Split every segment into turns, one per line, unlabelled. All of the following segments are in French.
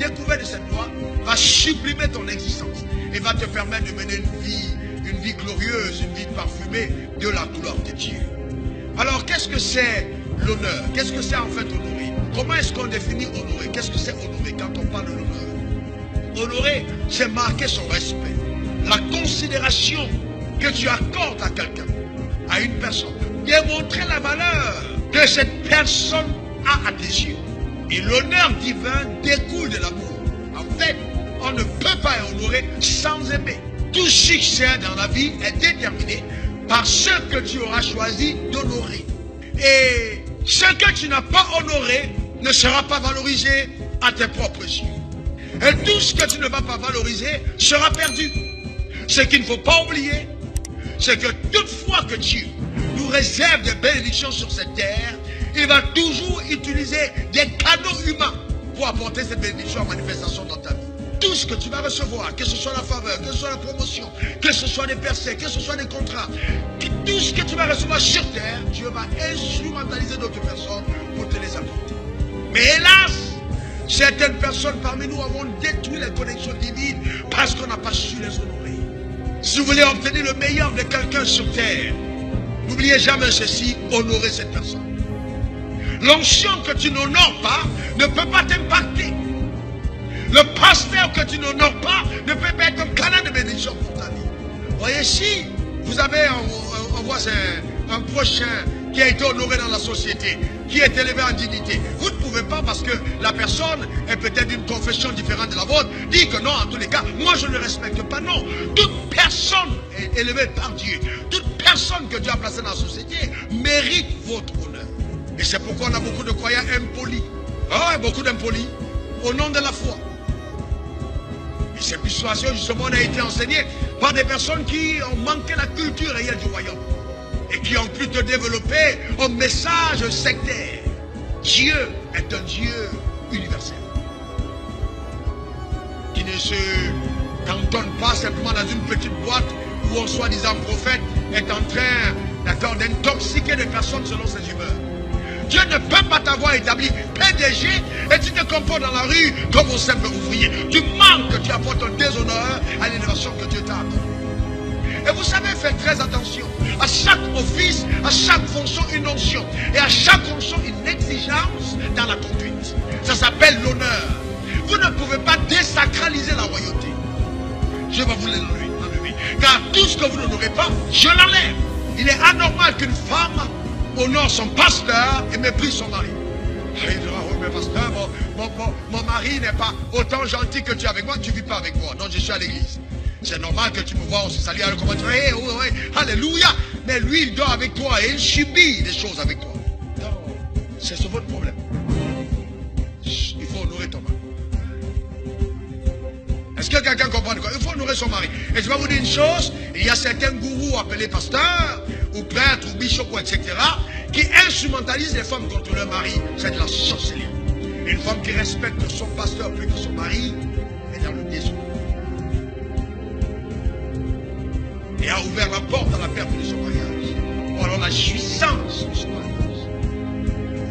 découverte de cette loi va sublimer ton existence et va te permettre de mener une vie glorieuse, une vie parfumée de la gloire de Dieu. Alors, qu'est-ce que c'est l'honneur? Qu'est-ce que c'est en fait honorer? Comment est-ce qu'on définit honorer? Qu'est-ce que c'est honorer quand on parle de l'honneur? Honorer, c'est marquer son respect, la considération que tu accordes à quelqu'un, à une personne, démontrer la valeur que cette personne a à tes yeux. Et l'honneur divin découle de l'amour. En fait, on ne peut pas honorer sans aimer. Tout succès dans la vie est déterminé par ce que tu auras choisi d'honorer. Et ce que tu n'as pas honoré ne sera pas valorisé à tes propres yeux. Et tout ce que tu ne vas pas valoriser sera perdu. Ce qu'il ne faut pas oublier, c'est que toutefois que Dieu nous réserve des bénédictions sur cette terre, il va toujours utiliser des canaux humains pour apporter cette bénédiction en manifestation dans ta vie. Tout ce que tu vas recevoir, que ce soit la faveur, que ce soit la promotion, que ce soit des percées, que ce soit des contrats, tout ce que tu vas recevoir sur terre, Dieu va instrumentaliser d'autres personnes pour te les apporter. Mais hélas, certaines personnes parmi nous avons détruit les connexions divines parce qu'on n'a pas su les honorer. Si vous voulez obtenir le meilleur de quelqu'un sur terre, n'oubliez jamais ceci, honorer cette personne. L'onction que tu n'honores pas ne peut pas t'impacter. Le pasteur que tu n'honores pas ne peut pas être un canal de bénédiction pour ta vie. Voyez, si vous avez un prochain qui a été honoré dans la société, qui est élevé en dignité, vous ne pouvez pas, parce que la personne est peut-être d'une confession différente de la vôtre, dire que non, en tous les cas, moi je ne le respecte pas. Non, toute personne est élevée par Dieu. Toute personne que Dieu a placée dans la société mérite votre honneur. Et c'est pourquoi on a beaucoup de croyants impolis. Ah ouais, beaucoup d'impolis au nom de la foi. Et cette persuasion justement a été enseignée par des personnes qui ont manqué la culture réelle du royaume et qui ont pu te développer un message sectaire. Dieu est un Dieu universel qui ne se cantonne pas simplement dans une petite boîte où un soi-disant prophète est en train, d'accord, d'intoxiquer des personnes selon ses humeurs. Dieu ne peut pas t'avoir établi PDG et tu te comportes dans la rue comme un simple ouvrier. Tu manques que tu apportes un déshonneur à l'élévation que Dieu t'a accordée. Et vous savez, faites très attention. À chaque office, à chaque fonction, une onction. Et à chaque fonction, une exigence dans la conduite. Ça s'appelle l'honneur. Vous ne pouvez pas désacraliser la royauté. Je vais vous l'enlever. Car tout ce que vous n'honorez pas, je l'enlève. Il est anormal qu'une femme honore son pasteur et méprise son mari. Il dira, oh mais pasteur, mon mari n'est pas autant gentil que tu es avec moi, tu ne vis pas avec moi. Non, je suis à l'église. C'est normal que tu me vois, on se salue, comment tu dis, alléluia. Mais lui, il dort avec toi et il subit des choses avec toi. Non, c'est votre problème. Il faut honorer ton mari. Est-ce que quelqu'un comprend quoi? Il faut honorer son mari. Et je vais vous dire une chose, il y a certains gourous appelés pasteurs, ou prêtres, ou bishops, etc., qui instrumentalisent les femmes contre leur mari. C'est de la sorcellerie. Une femme qui respecte son pasteur plus que son mari est dans le désordre. Et a ouvert la porte à la perte de son mariage. Ou alors la jouissance de son mariage.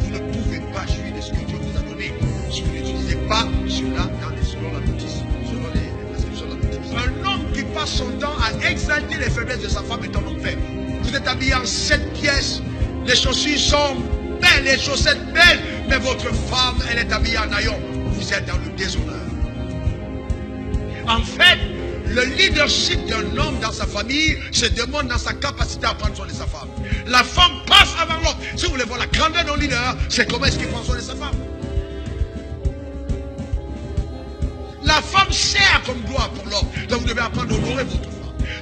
Vous ne pouvez pas jouir de ce que Dieu vous a donné si vous n'utilisez pas cela selon la notice. Selon les prescriptions de la notice. Un homme qui passe son temps à exalter les faiblesses de sa femme est un homme faible. Vous êtes habillé en 7 pièces, les chaussures sont belles, les chaussettes belles, mais votre femme, elle est habillée en haillons. Vous êtes dans le déshonneur. En fait, le leadership d'un homme dans sa famille se demande dans sa capacité à prendre soin de sa femme. La femme passe avant l'homme. Si vous voulez voir la grandeur d'un leader, c'est comment est-ce qu'il prend soin de sa femme. La femme sert comme gloire pour l'homme. Donc vous devez apprendre à honorer votre femme.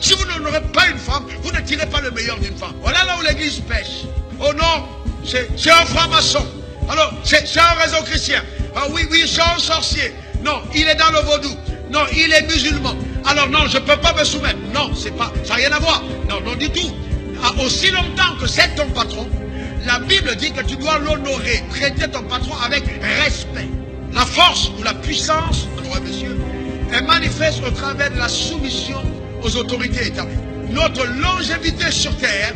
Si vous n'honorez pas une femme, vous ne tirez pas le meilleur d'une femme. Voilà là où l'église pêche. Oh non, c'est un franc-maçon. Alors, c'est un réseau chrétien. Ah oui, c'est un sorcier. Non, il est dans le vaudou. Non, il est musulman. Alors non, je ne peux pas me soumettre. Non, ça n'a rien à voir. Non, non du tout. Aussi longtemps que c'est ton patron, la Bible dit que tu dois l'honorer, traiter ton patron avec respect. La force ou la puissance, alors messieurs, est manifeste au travers de la soumission aux autorités établies. Notre longévité sur terre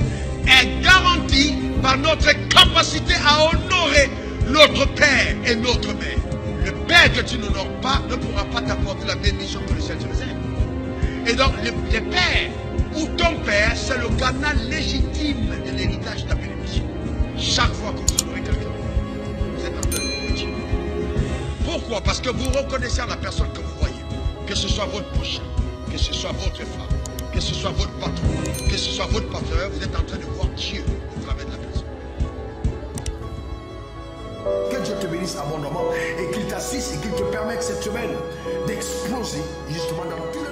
est garantie par notre capacité à honorer notre père et notre mère. Le père que tu n'honores pas ne pourra pas t'apporter la bénédiction que le ciel te réserve. Et donc, les pères ou ton père, c'est le canal légitime de l'héritage de ta bénédiction. Chaque fois que vous honorez quelqu'un, vous êtes en train de bénir. Pourquoi? Parce que vous reconnaissez à la personne que vous voyez, que ce soit votre prochain, que ce soit votre femme, que ce soit votre patron, que ce soit votre partenaire, vous êtes en train de voir Dieu au travers de la personne.
Que Dieu te bénisse abondamment et qu'il t'assiste et qu'il te permette cette semaine d'exploser justement dans tout le